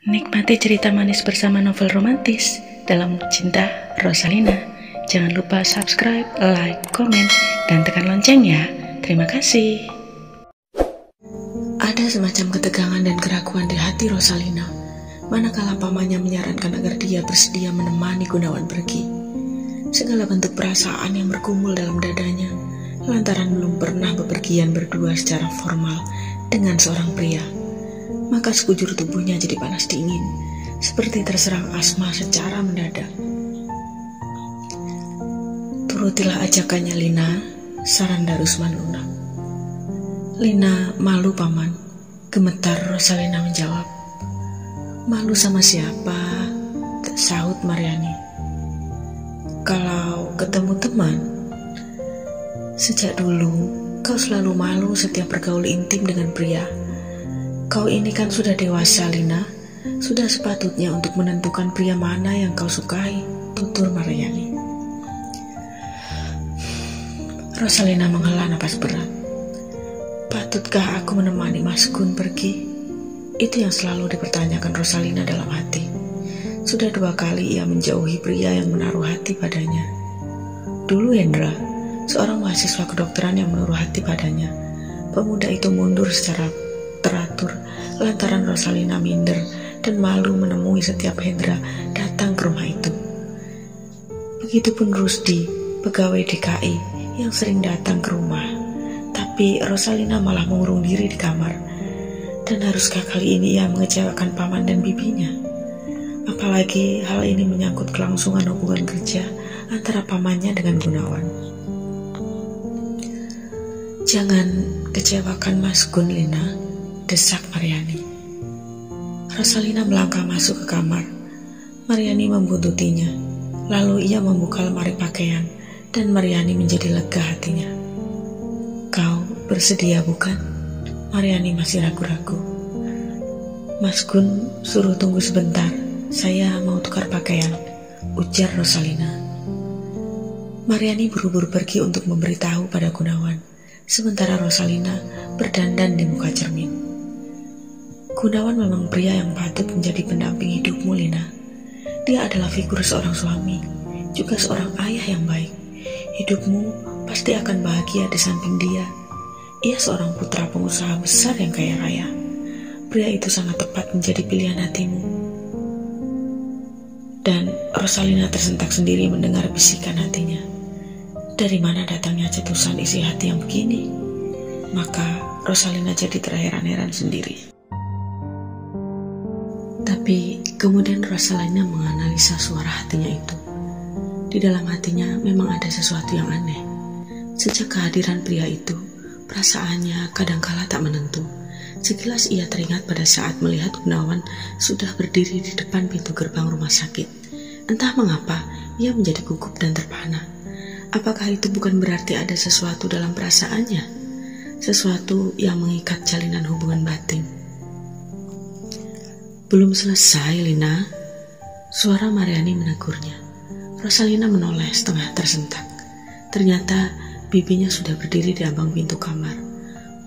Nikmati cerita manis bersama novel romantis dalam Cinta Rosalina. Jangan lupa subscribe, like, komen, dan tekan lonceng ya. Terima kasih. Ada semacam ketegangan dan keraguan di hati Rosalina, manakala pamannya menyarankan agar dia bersedia menemani Gunawan pergi. Segala bentuk perasaan yang bergumul dalam dadanya, lantaran belum pernah bepergian berdua secara formal dengan seorang pria. Maka sekujur tubuhnya jadi panas dingin, seperti terserang asma secara mendadak. Turutilah ajakannya Lina, saran Darusman lunak. Lina, malu paman, gemetar Rosalina menjawab. Malu sama siapa? Sahut Mariani. Kalau ketemu teman. Sejak dulu, kau selalu malu setiap bergaul intim dengan pria. Kau ini kan sudah dewasa, Lina. Sudah sepatutnya untuk menentukan pria mana yang kau sukai, tutur Mariani. Rosalina menghela napas berat. Patutkah aku menemani Mas Gun pergi? Itu yang selalu dipertanyakan Rosalina dalam hati. Sudah 2 kali ia menjauhi pria yang menaruh hati padanya. Dulu Hendra, seorang mahasiswa kedokteran yang menaruh hati padanya. Pemuda itu mundur secara teratur lantaran Rosalina minder dan malu menemui setiap Hendra datang ke rumah itu. Begitupun Rusdi, pegawai DKI yang sering datang ke rumah, tapi Rosalina malah mengurung diri di kamar. Dan haruskah kali ini ia mengecewakan paman dan bibinya? Apalagi hal ini menyangkut kelangsungan hubungan kerja antara pamannya dengan Gunawan. Jangan kecewakan Mas Gun, Lina, desak Mariani. Rosalina melangkah masuk ke kamar. Mariani membuntutinya. Lalu ia membuka lemari pakaian dan Mariani menjadi lega hatinya. Kau bersedia bukan? Mariani masih ragu-ragu. Mas Gun suruh tunggu sebentar. Saya mau tukar pakaian, ujar Rosalina. Mariani buru-buru pergi untuk memberitahu pada Gunawan. Sementara Rosalina berdandan di muka cermin. Gunawan memang pria yang patut menjadi pendamping hidupmu, Lina. Dia adalah figur seorang suami, juga seorang ayah yang baik. Hidupmu pasti akan bahagia di samping dia. Ia seorang putra pengusaha besar yang kaya raya. Pria itu sangat tepat menjadi pilihan hatimu. Dan Rosalina tersentak sendiri mendengar bisikan hatinya. Dari mana datangnya cetusan isi hati yang begini? Maka Rosalina jadi terheran-heran sendiri. Tapi kemudian Rosalina menganalisa suara hatinya itu. Di dalam hatinya memang ada sesuatu yang aneh. Sejak kehadiran pria itu, perasaannya kadangkala tak menentu. Sekilas ia teringat pada saat melihat Gunawan sudah berdiri di depan pintu gerbang rumah sakit. Entah mengapa ia menjadi gugup dan terpana. Apakah itu bukan berarti ada sesuatu dalam perasaannya? Sesuatu yang mengikat jalinan hubungan batin. Belum selesai, Lina. Suara Mariani menegurnya. Rosalina menoleh setengah tersentak. Ternyata bibinya sudah berdiri di ambang pintu kamar.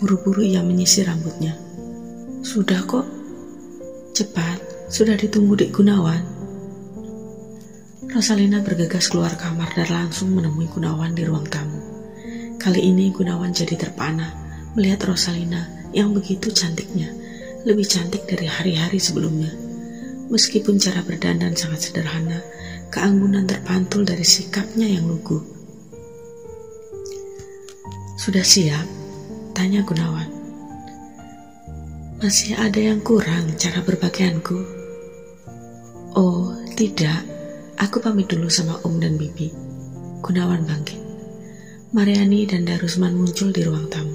Buru-buru ia menyisir rambutnya. Sudah kok. Cepat, sudah ditunggu Dek Gunawan. Rosalina bergegas keluar kamar dan langsung menemui Gunawan di ruang tamu. Kali ini Gunawan jadi terpana melihat Rosalina yang begitu cantiknya, lebih cantik dari hari-hari sebelumnya. Meskipun cara berdandan sangat sederhana, keanggunan terpantul dari sikapnya yang lugu. Sudah siap? Tanya Gunawan. Masih ada yang kurang cara berpakaianku? Oh, tidak. Aku pamit dulu sama Om dan Bibi. Gunawan bangkit. Mariani dan Darusman muncul di ruang tamu.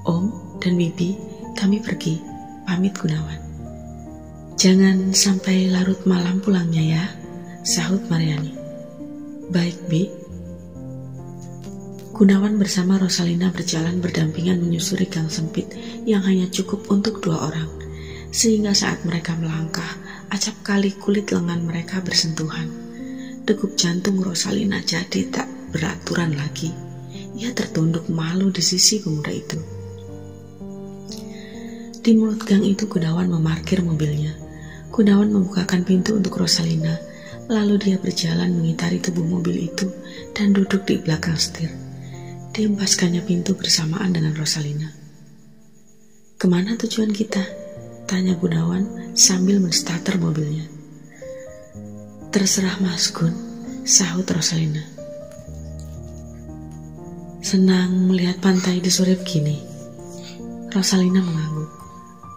Om dan Bibi, kami pergi. Pamit Gunawan. Jangan sampai larut malam pulangnya ya, sahut Mariani. Baik, Bi. Gunawan bersama Rosalina berjalan berdampingan menyusuri gang sempit yang hanya cukup untuk 2 orang. Sehingga saat mereka melangkah, acap kali kulit lengan mereka bersentuhan. Degup jantung Rosalina jadi tak beraturan lagi. Ia tertunduk malu di sisi pemuda itu. Di mulut gang itu Gunawan memarkir mobilnya. Gunawan membukakan pintu untuk Rosalina, lalu dia berjalan mengitari tubuh mobil itu dan duduk di belakang setir. Dihempaskannya pintu bersamaan dengan Rosalina. "Kemana tujuan kita?" tanya Gunawan sambil menstarter mobilnya. "Terserah Mas Gun," sahut Rosalina. "Senang melihat pantai di sore begini." Rosalina mengangguk.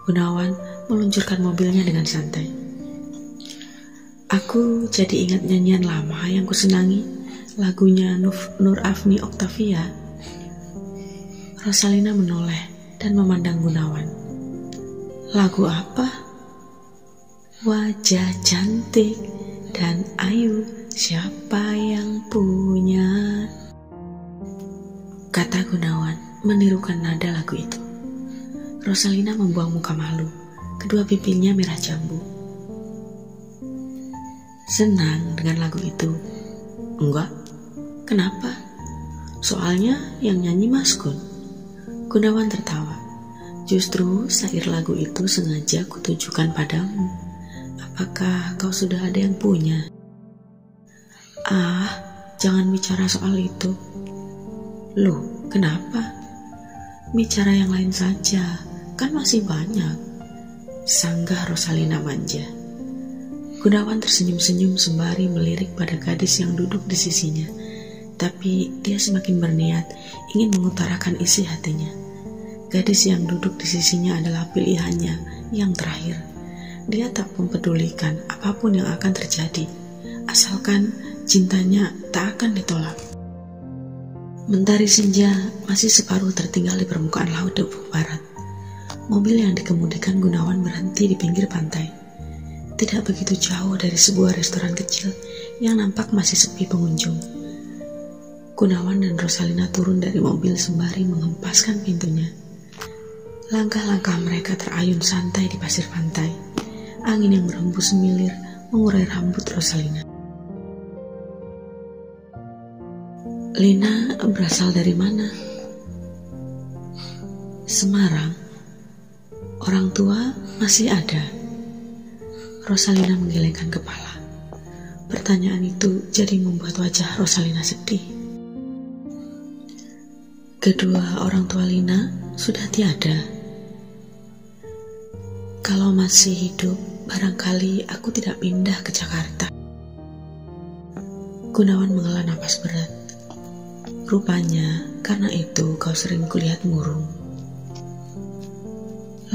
Gunawan meluncurkan mobilnya dengan santai. "Aku jadi ingat nyanyian lama yang kusenangi, lagunya Nur Afni Octavia." Rosalina menoleh dan memandang Gunawan. "Lagu apa?" "Wajah cantik dan ayu, siapa yang punya?" kata Gunawan menirukan nada lagu itu. Rosalina membuang muka malu, kedua pipinya merah jambu. "Senang dengan lagu itu?" "Enggak." "Kenapa?" "Soalnya yang nyanyi Mas Gun." Gunawan tertawa. "Justru syair lagu itu sengaja kutujukan padamu. Apakah kau sudah ada yang punya?" "Ah, jangan bicara soal itu." "Loh, kenapa?" "Bicara yang lain saja, kan masih banyak," sanggah Rosalina manja. Gunawan tersenyum-senyum sembari melirik pada gadis yang duduk di sisinya, tapi dia semakin berniat ingin mengutarakan isi hatinya. Gadis yang duduk di sisinya adalah pilihannya yang terakhir. Dia tak mempedulikan apapun yang akan terjadi, asalkan cintanya tak akan ditolak. Mentari senja masih separuh tertinggal di permukaan laut di ufuk barat. Mobil yang dikemudikan Gunawan berhenti di pinggir pantai. Tidak begitu jauh dari sebuah restoran kecil yang nampak masih sepi pengunjung. Gunawan dan Rosalina turun dari mobil sembari menghempaskan pintunya. Langkah-langkah mereka terayun santai di pasir pantai. Angin yang berhembus semilir mengurai rambut Rosalina. "Lina berasal dari mana?" "Semarang." "Orang tua masih ada?" Rosalina menggelengkan kepala. Pertanyaan itu jadi membuat wajah Rosalina sedih. "Kedua orang tua Lina sudah tiada." "Kalau masih hidup, barangkali aku tidak pindah ke Jakarta." Gunawan menghela napas berat. "Rupanya karena itu kau sering kulihat murung."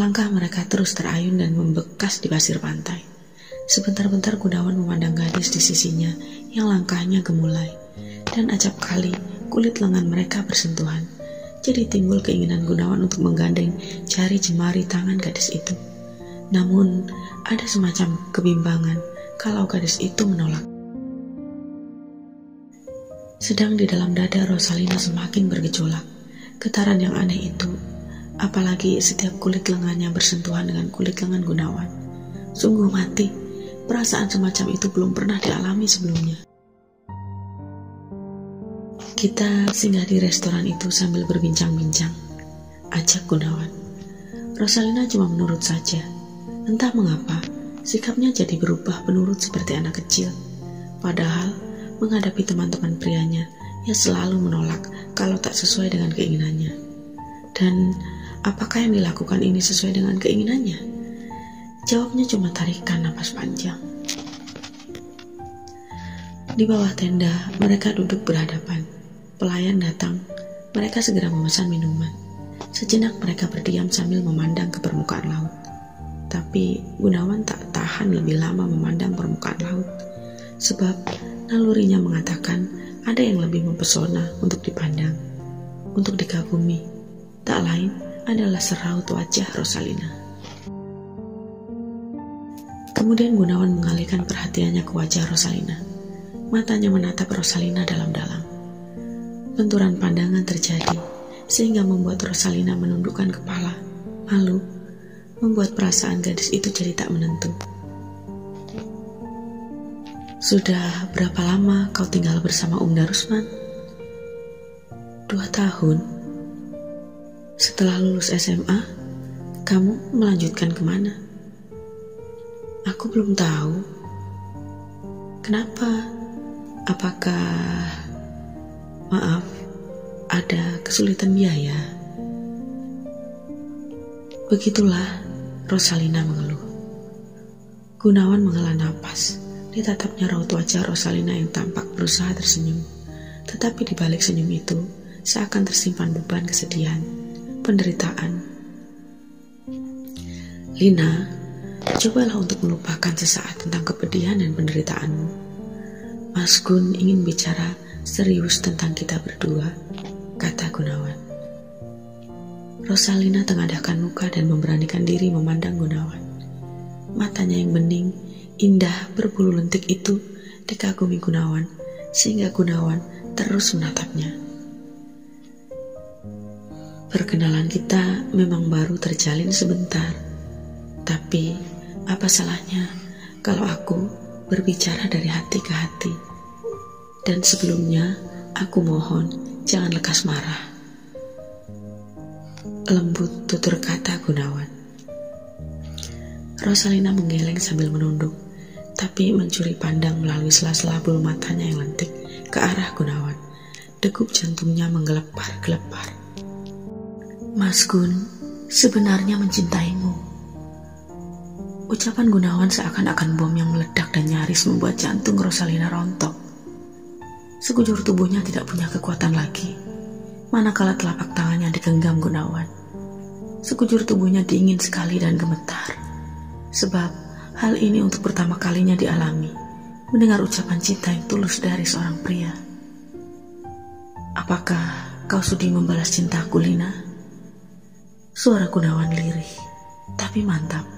Langkah mereka terus terayun dan membekas di pasir pantai. Sebentar-bentar Gunawan memandang gadis di sisinya yang langkahnya gemulai, dan acap kali kulit lengan mereka bersentuhan. Jadi timbul keinginan Gunawan untuk menggandeng jari jemari tangan gadis itu. Namun ada semacam kebimbangan kalau gadis itu menolak. Sedang di dalam dada Rosalina semakin bergejolak. Getaran yang aneh itu, apalagi setiap kulit lengannya bersentuhan dengan kulit lengan Gunawan. Sungguh mati, perasaan semacam itu belum pernah dialami sebelumnya. "Kita singgah di restoran itu sambil berbincang-bincang," ajak Gunawan. Rosalina cuma menurut saja. Entah mengapa, sikapnya jadi berubah penurut seperti anak kecil. Padahal, menghadapi teman-teman prianya, ia selalu menolak kalau tak sesuai dengan keinginannya. Dan apakah yang dilakukan ini sesuai dengan keinginannya? Jawabnya cuma tarikan napas panjang. Di bawah tenda, mereka duduk berhadapan. Pelayan datang, mereka segera memesan minuman. Sejenak mereka berdiam sambil memandang ke permukaan laut. Tapi Gunawan tak tahan lebih lama memandang permukaan laut, sebab nalurinya mengatakan ada yang lebih mempesona untuk dipandang, untuk dikagumi. Tak lain adalah seraut wajah Rosalina. Kemudian Gunawan mengalihkan perhatiannya ke wajah Rosalina. Matanya menatap Rosalina dalam-dalam. Benturan pandangan terjadi, sehingga membuat Rosalina menundukkan kepala, malu, membuat perasaan gadis itu jadi tak menentu. "Sudah berapa lama kau tinggal bersama Darusman?" 2 tahun. "Setelah lulus SMA, kamu melanjutkan kemana?" Aku belum tahu. Kenapa? Apakah, maaf, ada kesulitan biaya? Begitulah, Rosalina mengeluh. Gunawan menghela napas. Di tatapnya raut wajah Rosalina yang tampak berusaha tersenyum. Tetapi di balik senyum itu, seakan tersimpan beban kesedihan, penderitaan. Lina, cobalah untuk melupakan sesaat tentang kepedihan dan penderitaanmu. Mas Gun ingin bicara serius tentang kita berdua, kata Gunawan. Rosalina tengadahkan muka dan memberanikan diri memandang Gunawan. Matanya yang bening, indah, berbulu lentik itu dikagumi Gunawan, sehingga Gunawan terus menatapnya. Perkenalan kita memang baru terjalin sebentar, tapi apa salahnya kalau aku berbicara dari hati ke hati? Dan sebelumnya, aku mohon jangan lekas marah. Lembut tutur kata Gunawan. Rosalina menggeleng sambil menunduk, tapi mencuri pandang melalui sela-sela bulu matanya yang lentik ke arah Gunawan. Degup jantungnya menggelepar-gelepar. Mas Gun sebenarnya mencintaimu. Ucapan Gunawan seakan-akan bom yang meledak dan nyaris membuat jantung Rosalina rontok. Sekujur tubuhnya tidak punya kekuatan lagi, manakala telapak tangannya digenggam Gunawan. Sekujur tubuhnya dingin sekali dan gemetar. Sebab hal ini untuk pertama kalinya dialami, mendengar ucapan cinta yang tulus dari seorang pria. Apakah kau sudi membalas cintaku, Lina? Suara Gunawan lirih, tapi mantap.